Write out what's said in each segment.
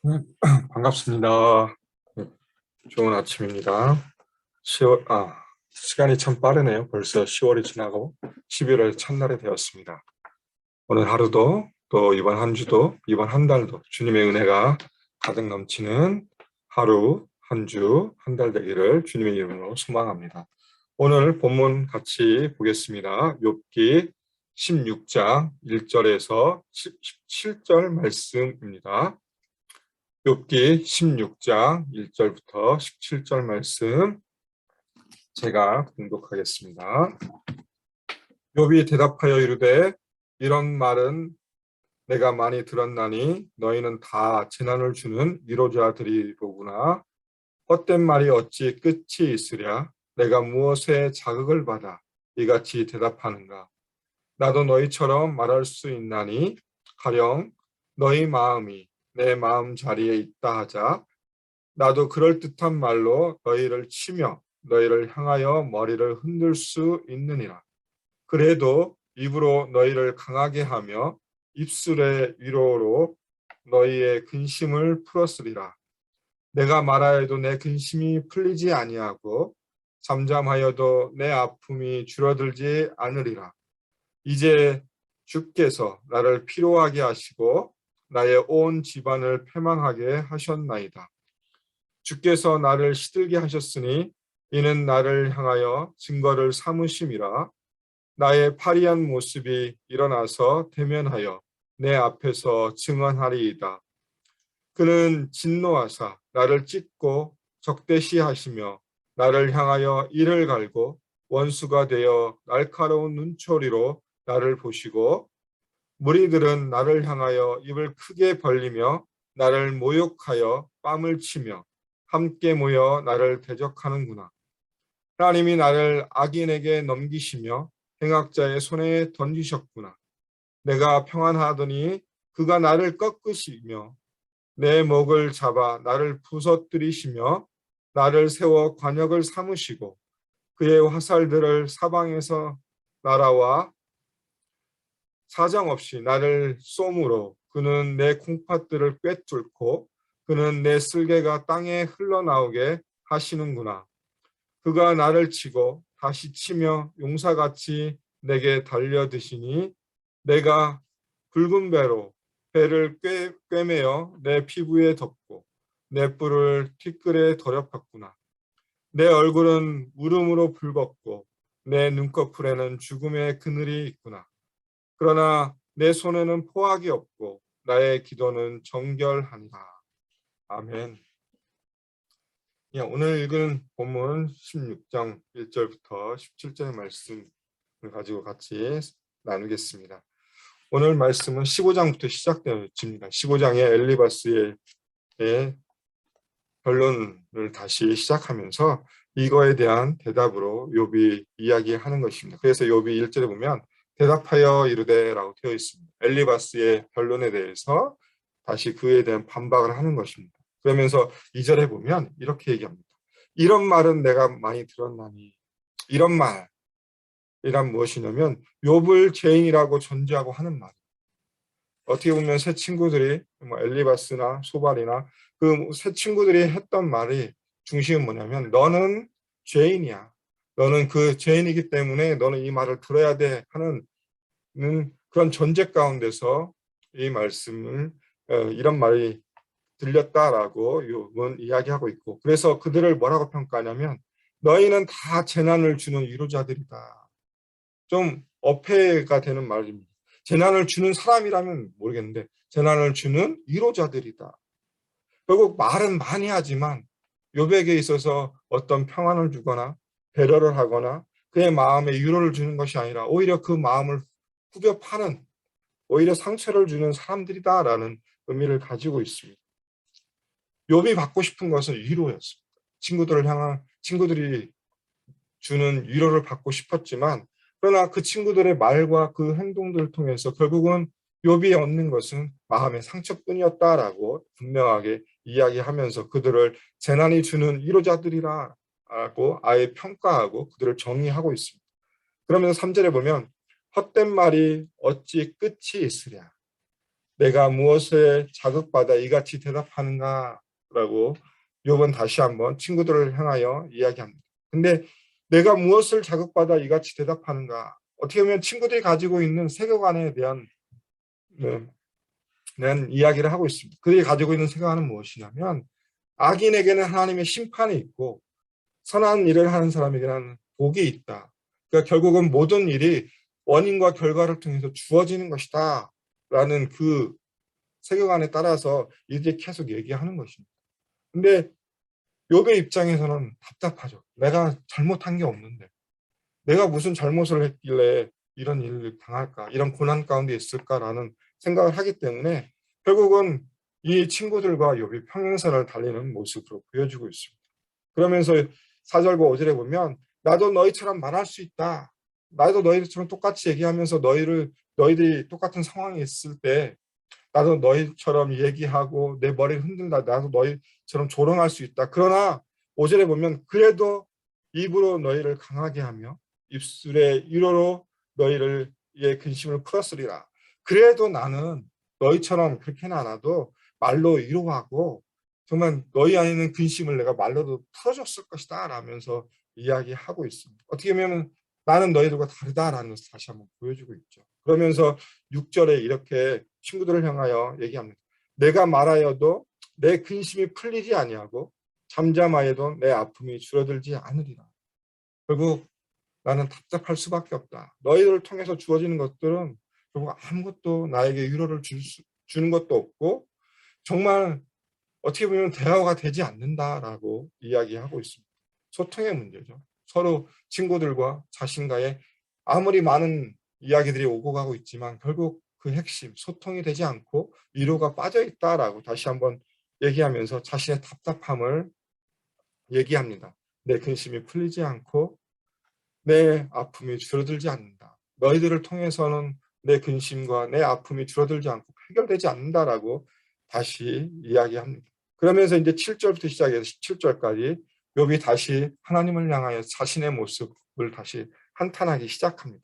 네, 반갑습니다. 네, 좋은 아침입니다. 10월, 시간이 참 빠르네요. 벌써 10월이 지나고 11월 첫날이 되었습니다. 오늘 하루도 또 이번 한 주도 이번 한 달도 주님의 은혜가 가득 넘치는 하루, 한 주, 한 달 되기를 주님의 이름으로 소망합니다. 오늘 본문 같이 보겠습니다. 욥기 16장 1절에서 17절 말씀입니다. 욥기 16장 1절부터 17절 말씀 제가 봉독하겠습니다. 욥이 대답하여 이르되 이런 말은 내가 많이 들었나니 너희는 다 재난을 주는 위로자들이로구나. 헛된 말이 어찌 끝이 있으랴. 내가 무엇에 자극을 받아 이같이 대답하는가. 나도 너희처럼 말할 수 있나니 가령 너희 마음이 내 마음 자리에 있다 하자. 나도 그럴듯한 말로 너희를 치며 너희를 향하여 머리를 흔들 수 있느니라. 그래도 입으로 너희를 강하게 하며 입술의 위로로 너희의 근심을 풀었으리라. 내가 말하여도 내 근심이 풀리지 아니하고 잠잠하여도 내 아픔이 줄어들지 않으리라. 이제 주께서 나를 피로하게 하시고 나의 온 집안을 패망하게 하셨나이다. 주께서 나를 시들게 하셨으니 이는 나를 향하여 증거를 삼으심이라. 나의 파리한 모습이 일어나서 대면하여 내 앞에서 증언하리이다. 그는 진노하사 나를 찢고 적대시하시며 나를 향하여 이를 갈고 원수가 되어 날카로운 눈초리로 나를 보시고 무리들은 나를 향하여 입을 크게 벌리며 나를 모욕하여 뺨을 치며 함께 모여 나를 대적하는구나. 하나님이 나를 악인에게 넘기시며 행악자의 손에 던지셨구나. 내가 평안하더니 그가 나를 꺾으시며 내 목을 잡아 나를 부서뜨리시며 나를 세워 관역을 삼으시고 그의 화살들을 사방에서 날아와 사정없이 나를 쏘므로 그는 내 콩팥들을 꿰뚫고 그는 내 쓸개가 땅에 흘러나오게 하시는구나. 그가 나를 치고 다시 치며 용사같이 내게 달려드시니 내가 붉은 배로 배를 꿰매어 내 피부에 덮고 내 뿔을 티끌에 더럽혔구나. 내 얼굴은 울음으로 붉었고 내 눈꺼풀에는 죽음의 그늘이 있구나. 그러나 내 손에는 포악이 없고 나의 기도는 정결하니라. 아멘. 오늘 읽은 본문 16장 1절부터 17절 말씀을 가지고 같이 나누겠습니다. 오늘 말씀은 15장부터 시작되어집니다. 15장의 엘리바스의 결론을 다시 시작하면서 이거에 대한 대답으로 욥이 이야기하는 것입니다. 그래서 욥이 1절에 보면 대답하여 이르되라고 되어 있습니다. 엘리바스의 변론에 대해서 다시 그에 대한 반박을 하는 것입니다. 그러면서 2절에 보면 이렇게 얘기합니다. 이런 말은 내가 많이 들었나니. 이런 말이란 무엇이냐면 욥을 죄인이라고 전제하고 하는 말. 어떻게 보면 새 친구들이 엘리바스나 소발이나 그 새 친구들이 했던 말이 중심은 뭐냐면 너는 죄인이야. 너는 그 죄인이기 때문에 너는 이 말을 들어야 돼 하는 그런 전제 가운데서 이 말씀을 이런 말이 들렸다라고 욥은 이야기하고 있고 그래서 그들을 뭐라고 평가하냐면 너희는 다 재난을 주는 위로자들이다. 좀 어폐가 되는 말입니다. 재난을 주는 사람이라면 모르겠는데 재난을 주는 위로자들이다. 결국 말은 많이 하지만 욥에게 있어서 어떤 평안을 주거나 배려를 하거나 그의 마음에 위로를 주는 것이 아니라 오히려 그 마음을 후벼 파는 오히려 상처를 주는 사람들이다라는 의미를 가지고 있습니다. 욥이 받고 싶은 것은 위로였습니다. 친구들이 주는 위로를 받고 싶었지만 그러나 그 친구들의 말과 그 행동들을 통해서 결국은 욥이 얻는 것은 마음의 상처뿐이었다라고 분명하게 이야기하면서 그들을 재난이 주는 위로자들이라고 아예 평가하고 그들을 정의하고 있습니다. 그러면서 3절에 보면 헛된 말이 어찌 끝이 있으랴. 내가 무엇에 자극받아 이같이 대답하는가라고 욥은 다시 한번 친구들을 향하여 이야기합니다. 근데 내가 무엇을 자극받아 이같이 대답하는가? 어떻게 보면 친구들이 가지고 있는 세계관에 대한 이야기를 하고 있습니다. 그들이 가지고 있는 세계관은 무엇이냐면 악인에게는 하나님의 심판이 있고 선한 일을 하는 사람에게는 복이 있다. 그러니까 결국은 모든 일이 원인과 결과를 통해서 주어지는 것이다. 라는 그 세계관에 따라서 이들이 계속 얘기하는 것입니다. 근데 욥의 입장에서는 답답하죠. 내가 잘못한 게 없는데 내가 무슨 잘못을 했길래 이런 일을 당할까, 이런 고난 가운데 있을까라는 생각을 하기 때문에 결국은 이 친구들과 욥이 평행선을 달리는 모습으로 보여주고 있습니다. 그러면서 4절과 5절에 보면 나도 너희처럼 말할 수 있다. 나도 너희처럼 똑같이 얘기하면서 너희들이 똑같은 상황에 있을 때 나도 너희처럼 얘기하고 내 머리를 흔든다. 나도 너희처럼 조롱할 수 있다. 그러나 5절에 보면 그래도 입으로 너희를 강하게 하며 입술의 위로로 너희를 의 근심을 풀었으리라. 그래도 나는 너희처럼 그렇게는 않아도 말로 위로하고 정말 너희 안에 있는 근심을 내가 말로도 풀어줬을 것이다 라면서 이야기하고 있습니다. 어떻게 보면 나는 너희들과 다르다라는 것을 다시 한번 보여주고 있죠. 그러면서 6절에 이렇게 친구들을 향하여 얘기합니다. 내가 말하여도 내 근심이 풀리지 아니하고 잠잠하여도 내 아픔이 줄어들지 않으리라. 결국 나는 답답할 수밖에 없다. 너희들을 통해서 주어지는 것들은 결국 아무것도 나에게 위로를 주는 것도 없고 정말 어떻게 보면 대화가 되지 않는다라고 이야기하고 있습니다. 소통의 문제죠. 서로 친구들과 자신과의 아무리 많은 이야기들이 오고 가고 있지만 결국 그 핵심, 소통이 되지 않고 위로가 빠져 있다라고 다시 한번 얘기하면서 자신의 답답함을 얘기합니다. 내 근심이 풀리지 않고 내 아픔이 줄어들지 않는다. 너희들을 통해서는 내 근심과 내 아픔이 줄어들지 않고 해결되지 않는다라고 다시 이야기합니다. 그러면서 이제 7절부터 시작해서 17절까지 욥이 다시 하나님을 향하여 자신의 모습을 다시 한탄하기 시작합니다.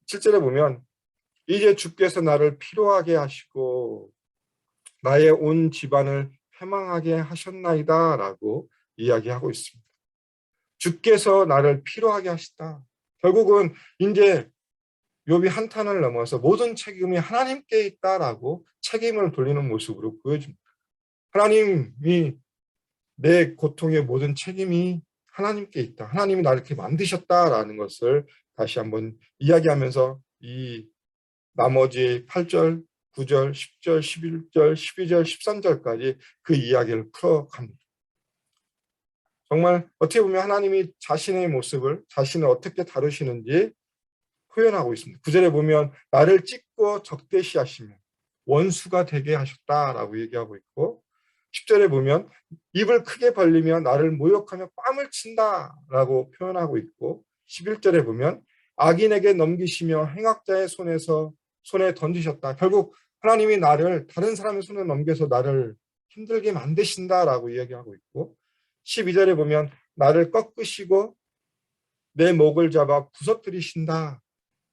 7절에 보면 이제 주께서 나를 피로하게 하시고 나의 온 집안을 패망하게 하셨나이다 라고 이야기하고 있습니다. 주께서 나를 피로하게 하시다. 결국은 이제 욥이 한탄을 넘어서 모든 책임이 하나님께 있다라고 책임을 돌리는 모습으로 보여줍니다. 하나님이 내 고통의 모든 책임이 하나님께 있다. 하나님이 나를 이렇게 만드셨다라는 것을 다시 한번 이야기하면서 이 나머지 8절, 9절, 10절, 11절, 12절, 13절까지 그 이야기를 풀어갑니다. 정말 어떻게 보면 하나님이 자신의 모습을 자신을 어떻게 다루시는지 표현하고 있습니다. 9절에 보면 나를 찢고 적대시하시며 원수가 되게 하셨다라고 얘기하고 있고 10절에 보면 입을 크게 벌리며 나를 모욕하며 뺨을 친다라고 표현하고 있고 11절에 보면 악인에게 넘기시며 행악자의 손에 던지셨다. 결국 하나님이 나를 다른 사람의 손에 넘겨서 나를 힘들게 만드신다라고 이야기하고 있고 12절에 보면 나를 꺾으시고 내 목을 잡아 부서뜨리신다.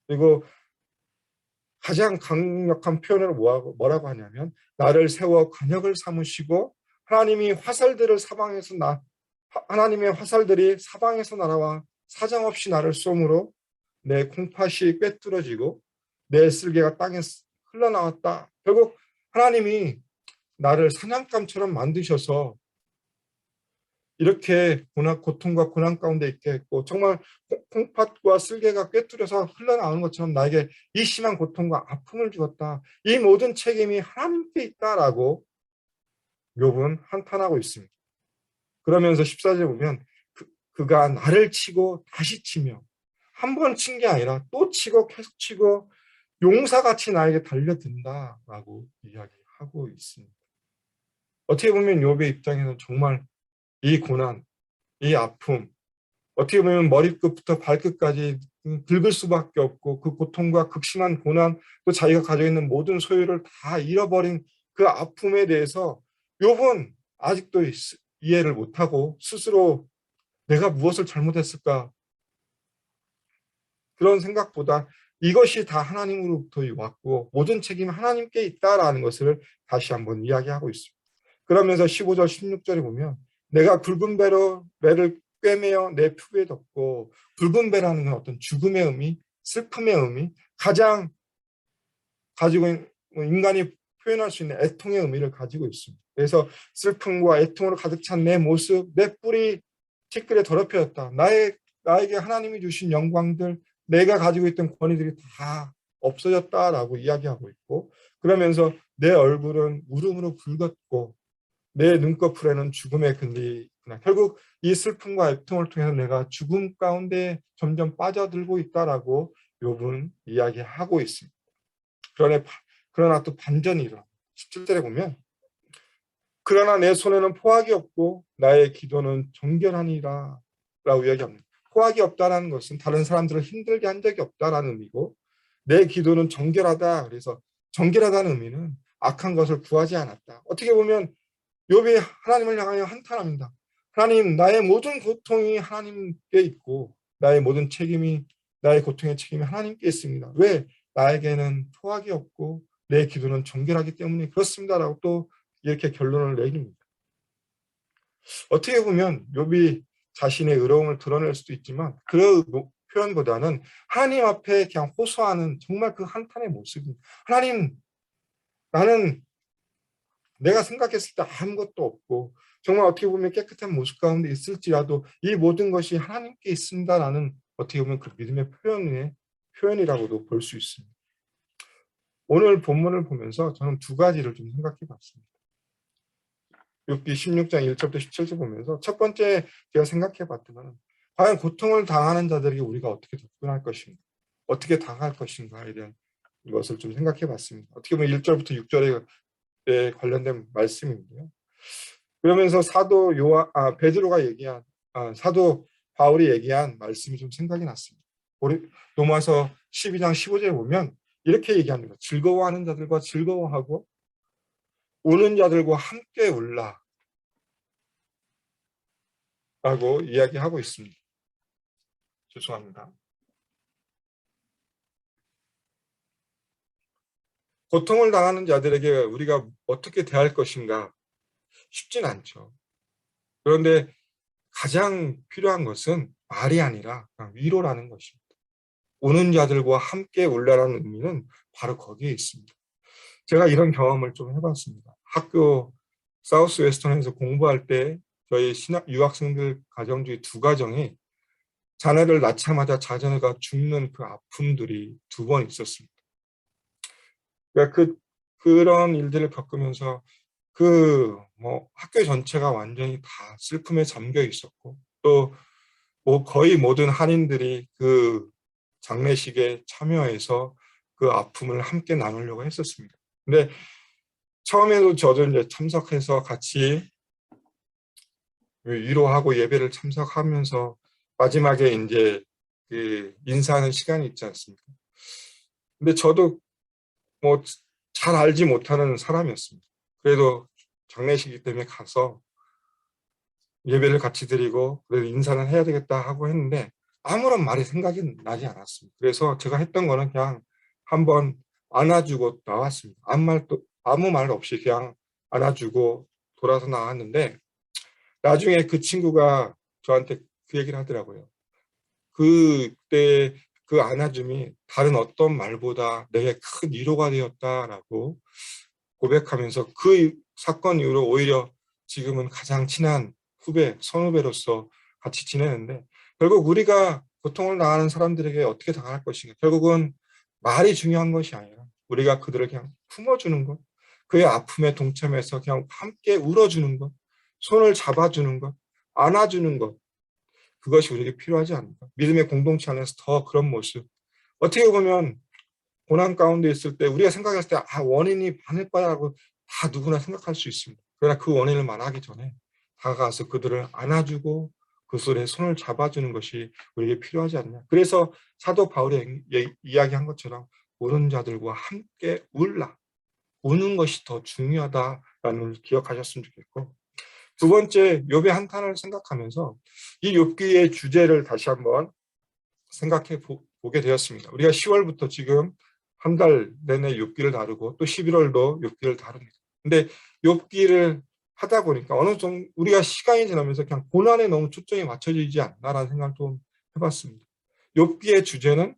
그리고 가장 강력한 표현으로 뭐라고 하냐면 나를 세워 관역을 삼으시고 하나님의 화살들이 사방에서 날아와 사정없이 나를 쏘므로 내 콩팥이 꿰뚫어지고 내 쓸개가 땅에 흘러나왔다. 결국 하나님이 나를 사냥감처럼 만드셔서 이렇게 고통과 고난 가운데 있게 했고 정말 콩팥과 쓸개가 꿰뚫려서 흘러나오는 것처럼 나에게 이 심한 고통과 아픔을 주었다. 이 모든 책임이 하나님께 있다라고 욥은 한탄하고 있습니다. 그러면서 14절에 보면 그가 나를 치고 다시 치며 한 번 친 게 아니라 또 치고 계속 치고 용사같이 나에게 달려든다라고 이야기하고 있습니다. 어떻게 보면 욥의 입장에서는 정말 이 고난, 이 아픔, 어떻게 보면 머리끝부터 발끝까지 긁을 수밖에 없고 그 고통과 극심한 고난, 또 자기가 가지고 있는 모든 소유를 다 잃어버린 그 아픔에 대해서 욥은 아직도 이해를 못하고 스스로 내가 무엇을 잘못했을까 그런 생각보다 이것이 다 하나님으로부터 왔고 모든 책임이 하나님께 있다라는 것을 다시 한번 이야기하고 있습니다. 그러면서 15절, 16절에 보면 내가 굵은 배를 꿰매어 내 푸에 덮고, 굵은 배라는 건 어떤 죽음의 의미, 슬픔의 의미, 가장 가지고 있는 인간이 표현할 수 있는 애통의 의미를 가지고 있습니다. 그래서 슬픔과 애통으로 가득 찬 내 모습, 내 뿔이 티끌에 더럽혀졌다. 나에게 하나님이 주신 영광들, 내가 가지고 있던 권위들이 다 없어졌다라고 이야기하고 있고, 그러면서 내 얼굴은 울음으로 붉었고 내 눈꺼풀에는 죽음의 근리구나. 결국 이 슬픔과 애통을 통해서 내가 죽음 가운데 점점 빠져들고 있다라고 욥은 이야기하고 있습니다. 그러나 또 반전이 일어나. 17절에 보면 그러나 내 손에는 포악이 없고 나의 기도는 정결하니라 라고 이야기합니다. 포악이 없다라는 것은 다른 사람들을 힘들게 한 적이 없다라는 의미고, 내 기도는 정결하다. 그래서 정결하다는 의미는 악한 것을 구하지 않았다. 어떻게 보면 욥이 하나님을 향하여 한탄합니다. 하나님, 나의 모든 고통이 하나님께 있고 나의 모든 책임이, 나의 고통의 책임이 하나님께 있습니다. 왜? 나에게는 포악이 없고 내 기도는 정결하기 때문에 그렇습니다라고 또 이렇게 결론을 내립니다. 어떻게 보면 욥이 자신의 의로움을 드러낼 수도 있지만 그 표현보다는 하나님 앞에 그냥 호소하는 정말 그 한탄의 모습입니다. 하나님, 나는 내가 생각했을 때 아무것도 없고 정말 어떻게 보면 깨끗한 모습 가운데 있을지라도 이 모든 것이 하나님께 있습니다라는, 어떻게 보면 그 믿음의 표현이라고도 볼 수 있습니다. 오늘 본문을 보면서 저는 두 가지를 좀 생각해 봤습니다. 욥기 16장 1절부터 17절 보면서 첫 번째 제가 생각해 봤던 것은 과연 고통을 당하는 자들에게 우리가 어떻게 접근할 것인가, 어떻게 당할 것인가에 대한 것을 좀 생각해 봤습니다. 어떻게 보면 1절부터 6절에 관련된 말씀인데요. 그러면서 베드로가 얘기한, 사도 바울이 얘기한 말씀이 좀 생각이 났습니다. 로마서 12장 15절에 보면 이렇게 얘기합니다. 즐거워하는 자들과 즐거워하고 우는 자들과 함께 울라 라고 이야기하고 있습니다. 죄송합니다. 고통을 당하는 자들에게 우리가 어떻게 대할 것인가 쉽진 않죠. 그런데 가장 필요한 것은 말이 아니라 위로라는 것입니다. 우는 자들과 함께 울라라는 의미는 바로 거기에 있습니다. 제가 이런 경험을 좀 해봤습니다. 학교 사우스 웨스턴에서 공부할 때 저희 유학생들 가정 중에 두 가정이 자녀를 낳자마자 자녀가 죽는 그 아픔들이 두 번 있었습니다. 그러니까 그런 일들을 겪으면서 학교 전체가 완전히 다 슬픔에 잠겨 있었고, 또 거의 모든 한인들이 그 장례식에 참여해서 그 아픔을 함께 나누려고 했었습니다. 근데 처음에도 저도 이제 참석해서 같이 위로하고 예배를 참석하면서 마지막에 이제 그 인사하는 시간이 있지 않습니까? 근데 저도 잘 알지 못하는 사람이었습니다. 그래도 장례식이기 때문에 가서 예배를 같이 드리고 그래도 인사는 해야 되겠다 하고 했는데 아무런 말이 생각이 나지 않았습니다. 그래서 제가 했던 거는 그냥 한번 안아주고 나왔습니다. 아무 말 없이 그냥 안아주고 돌아서 나왔는데, 나중에 그 친구가 저한테 그 얘기를 하더라고요. 그때 그 안아줌이 다른 어떤 말보다 내게 큰 위로가 되었다라고 고백하면서 그 사건 이후로 오히려 지금은 가장 친한 선후배로서 같이 지내는데, 결국 우리가 고통을 당하는 사람들에게 어떻게 당할 것인가, 결국은 말이 중요한 것이 아니라 우리가 그들을 그냥 품어주는 것, 그의 아픔에 동참해서 그냥 함께 울어주는 것, 손을 잡아주는 것, 안아주는 것, 그것이 우리에게 필요하지 않을까. 믿음의 공동체 안에서 더 그런 모습, 어떻게 보면 고난 가운데 있을 때 우리가 생각했을 때 원인이 많을 거라고 다 누구나 생각할 수 있습니다. 그러나 그 원인을 말하기 전에 다가가서 그들을 안아주고 그 속에 손을 잡아주는 것이 우리에게 필요하지 않냐. 그래서 사도 바울이 이야기한 것처럼 우는 자들과 함께 울라. 우는 것이 더 중요하다라는 걸 기억하셨으면 좋겠고, 두 번째 욥의 한탄을 생각하면서 이 욥기의 주제를 다시 한번 생각해 보게 되었습니다. 우리가 10월부터 지금 한 달 내내 욥기를 다루고 또 11월도 욥기를 다룹니다. 근데 욥기를 하다 보니까 어느 정도 우리가 시간이 지나면서 그냥 고난에 너무 초점이 맞춰지지 않나라는 생각을 좀 해봤습니다. 욥기의 주제는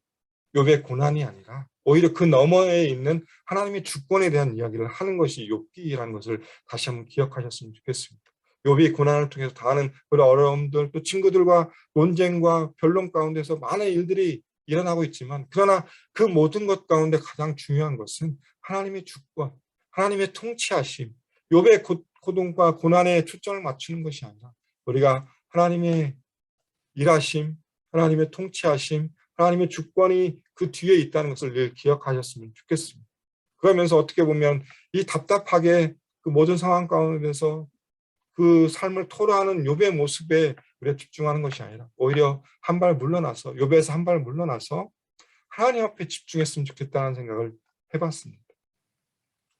욥의 고난이 아니라 오히려 그 너머에 있는 하나님의 주권에 대한 이야기를 하는 것이 욥기라는 것을 다시 한번 기억하셨으면 좋겠습니다. 욥이 고난을 통해서 당하는 그런 어려움들, 또 친구들과 논쟁과 변론 가운데서 많은 일들이 일어나고 있지만, 그러나 그 모든 것 가운데 가장 중요한 것은 하나님의 주권, 하나님의 통치하심, 욥의 고통과 고난에 초점을 맞추는 것이 아니라 우리가 하나님의 일하심, 하나님의 통치하심, 하나님의 주권이 그 뒤에 있다는 것을 늘 기억하셨으면 좋겠습니다. 그러면서 어떻게 보면 이 답답하게 그 모든 상황 가운데서 그 삶을 토로하는 욥의 모습에 우리가 집중하는 것이 아니라 오히려 한 발 물러나서, 욥에서 한 발 물러나서 하나님 앞에 집중했으면 좋겠다는 생각을 해봤습니다.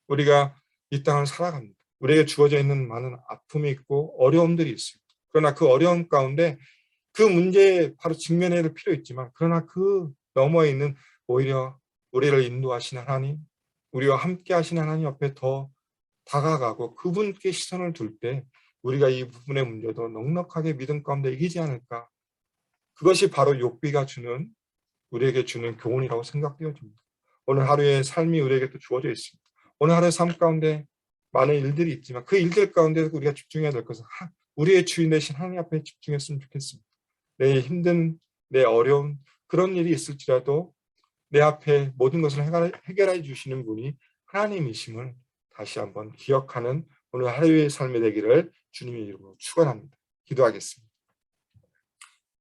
우리가 이 땅을 살아갑니다. 우리에게 주어져 있는 많은 아픔이 있고 어려움들이 있습니다. 그러나 그 어려움 가운데 그 문제에 바로 직면해야 될 필요 있지만, 그러나 그 너머에 있는 오히려 우리를 인도하시는 하나님, 우리와 함께 하시는 하나님 앞에 더 다가가고 그분께 시선을 둘 때 우리가 이 부분의 문제도 넉넉하게 믿음 가운데 이기지 않을까. 그것이 바로 욥기가 주는, 우리에게 주는 교훈이라고 생각되어집니다. 오늘 하루의 삶이 우리에게 또 주어져 있습니다. 오늘 하루의 삶 가운데 많은 일들이 있지만 그 일들 가운데 우리가 집중해야 될 것은 우리의 주인 되신 하나님 앞에 집중했으면 좋겠습니다. 내 힘든, 내 어려운 그런 일이 있을지라도 내 앞에 모든 것을 해결해 주시는 분이 하나님이심을 다시 한번 기억하는 오늘 하루의 삶이 되기를 주님의 이름으로 축원합니다. 기도하겠습니다.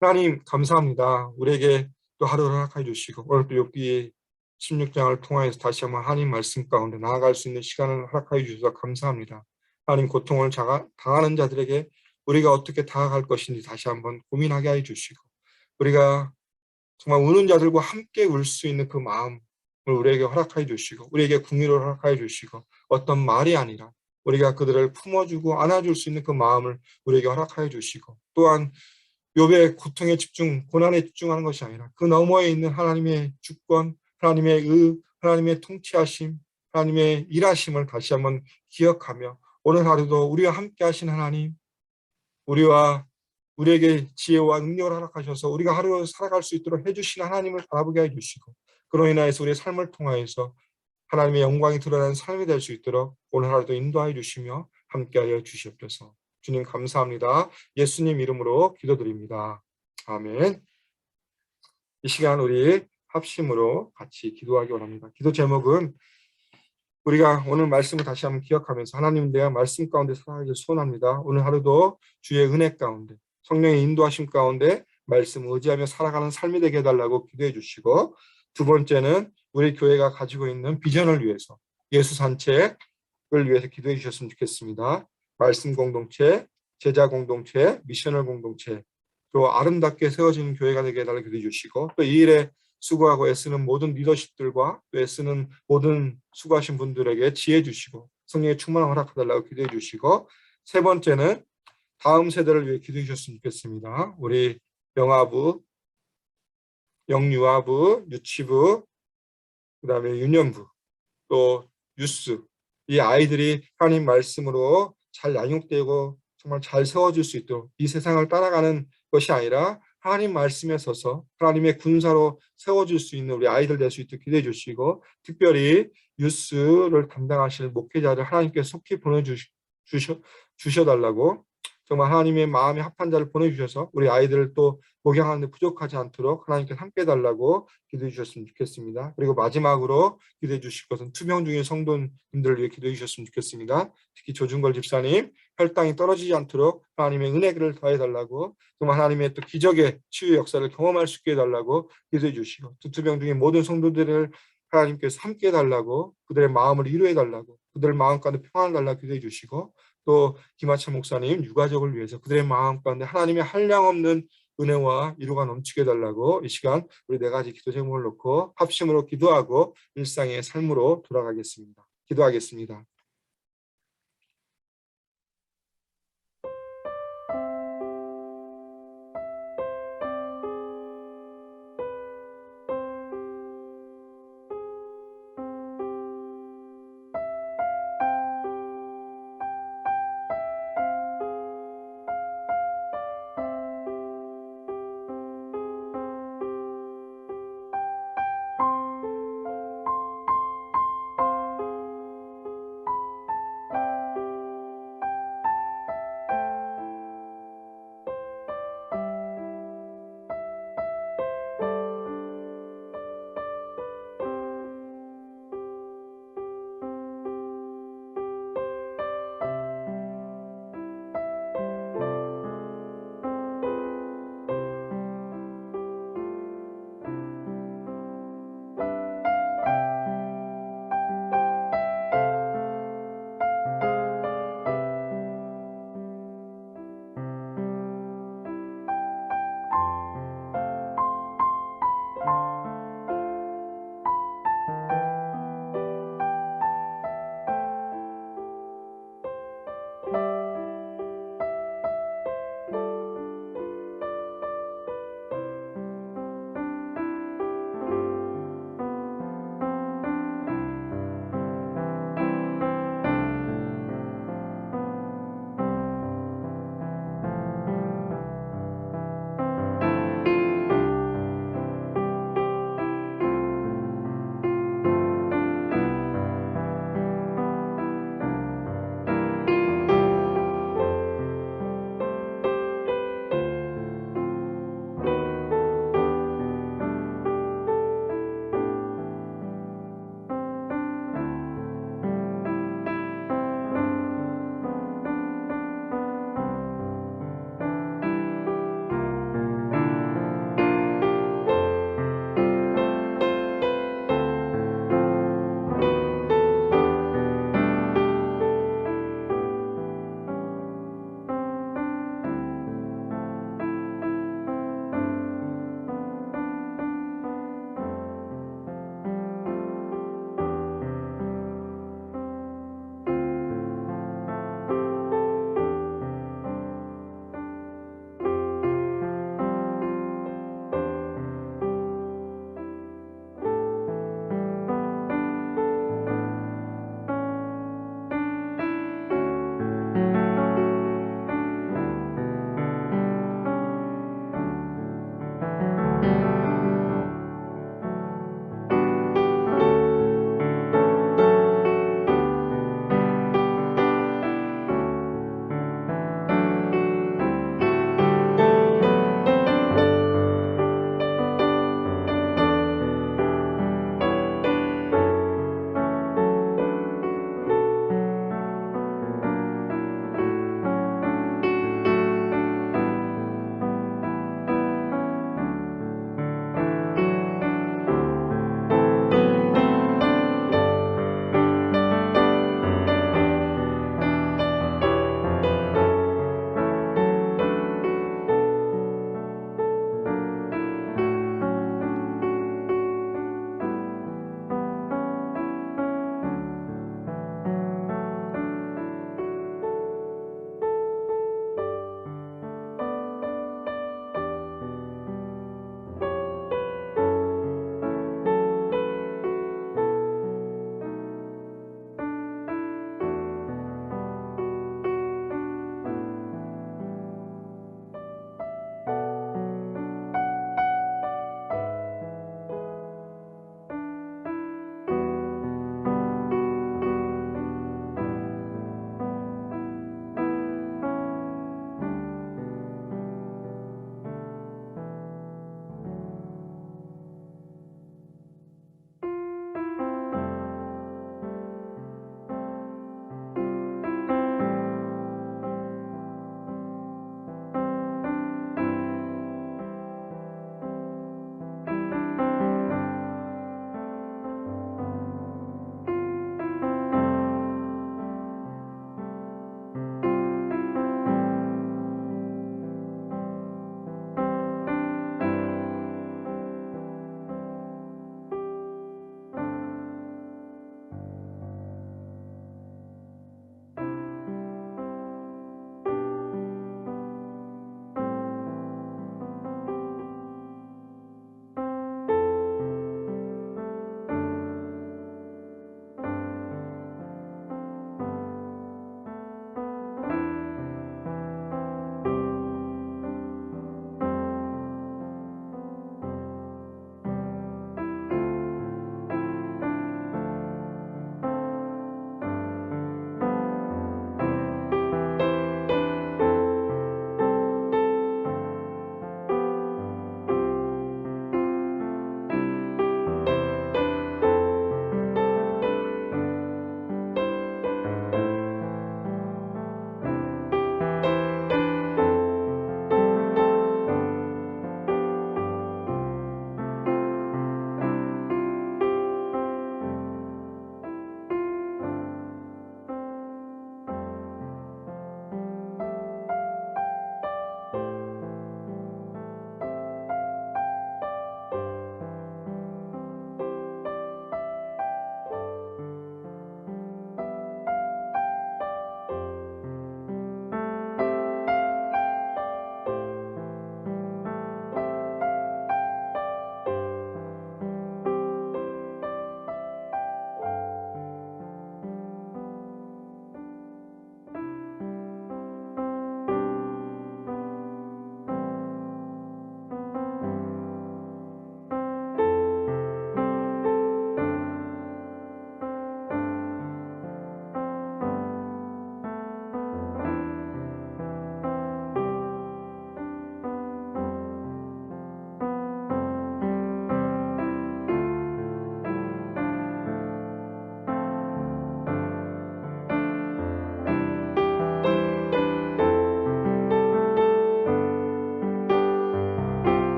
하나님 감사합니다. 우리에게 또 하루를 허락해 주시고 오늘 또 욥기 16장을 통하여서 다시 한번 하나님 말씀 가운데 나아갈 수 있는 시간을 허락해 주셔서 감사합니다. 하나님 고통을 당하는 자들에게 우리가 어떻게 다가갈 것인지 다시 한번 고민하게 해 주시고, 우리가 정말 우는 자들과 함께 울 수 있는 그 마음을 우리에게 허락해 주시고, 우리에게 긍휼을 허락해 주시고, 어떤 말이 아니라 우리가 그들을 품어주고 안아줄 수 있는 그 마음을 우리에게 허락해 주시고, 또한 욥의 고통에 집중, 고난에 집중하는 것이 아니라 그 너머에 있는 하나님의 주권, 하나님의 하나님의 통치하심, 하나님의 일하심을 다시 한번 기억하며 오늘 하루도 우리와 함께 하신 하나님, 우리에게 지혜와 능력을 허락하셔서 우리가 하루 살아갈 수 있도록 해주신 하나님을 바라보게 해주시고, 그로 인하여서 우리의 삶을 통하여서 하나님의 영광이 드러나는 삶이 될 수 있도록 오늘 하루도 인도하여 주시며 함께하여 주시옵소서. 주님 감사합니다. 예수님 이름으로 기도드립니다. 아멘. 이 시간 우리 합심으로 같이 기도하기 원합니다. 기도 제목은 우리가 오늘 말씀을 다시 한번 기억하면서 하나님 대한 말씀 가운데 살아가길 소원합니다. 오늘 하루도 주의 은혜 가운데 성령의 인도하심 가운데 말씀 의지하며 살아가는 삶이 되게 해달라고 기도해 주시고, 두 번째는 우리 교회가 가지고 있는 비전을 위해서 예수 산책을 위해서 기도해 주셨으면 좋겠습니다. 말씀 공동체, 제자 공동체, 미셔널 공동체, 또 아름답게 세워지는 교회가 되게 해달라고 기도해 주시고, 또 이 일에 수고하고 애쓰는 모든 리더십들과 또 애쓰는 모든 수고하신 분들에게 지혜 주시고 성령의 충만을 허락해달라고 기도해 주시고, 세 번째는 다음 세대를 위해 기도해 주셨으면 좋겠습니다. 우리 영아부, 영유아부, 유치부, 그 다음에 유년부, 또 유스, 이 아이들이 하나님 말씀으로 잘 양육되고 정말 잘 세워질 수 있도록 이 세상을 따라가는 것이 아니라 하나님 말씀에 서서 하나님의 군사로 세워줄 수 있는 우리 아이들 될 수 있도록 기도해 주시고, 특별히 유스를 담당하실 목회자를 하나님께서 속히 보내주셔달라고, 정말 하나님의 마음에 합한 자를 보내주셔서 우리 아이들을 또 목양하는 데 부족하지 않도록 하나님께서 함께 해달라고 기도해 주셨으면 좋겠습니다. 그리고 마지막으로 기도해 주실 것은 투병 중인 성도님들을 위해 기도해 주셨으면 좋겠습니다. 특히 조준걸 집사님 혈당이 떨어지지 않도록 하나님의 은혜를 더해달라고, 정말 하나님의 또 기적의 치유 역사를 경험할 수 있게 해달라고 기도해 주시고, 투병 중인 모든 성도들을 하나님께서 함께 해달라고, 그들의 마음을 위로해달라고, 그들의 마음 가운데 평안을 달라고 기도해 주시고, 또 김하철 목사님 유가족을 위해서 그들의 마음 가운데 하나님의 한량없는 은혜와 위로가 넘치게 해달라고 이 시간 우리 네 가지 기도 제목을 놓고 합심으로 기도하고 일상의 삶으로 돌아가겠습니다. 기도하겠습니다.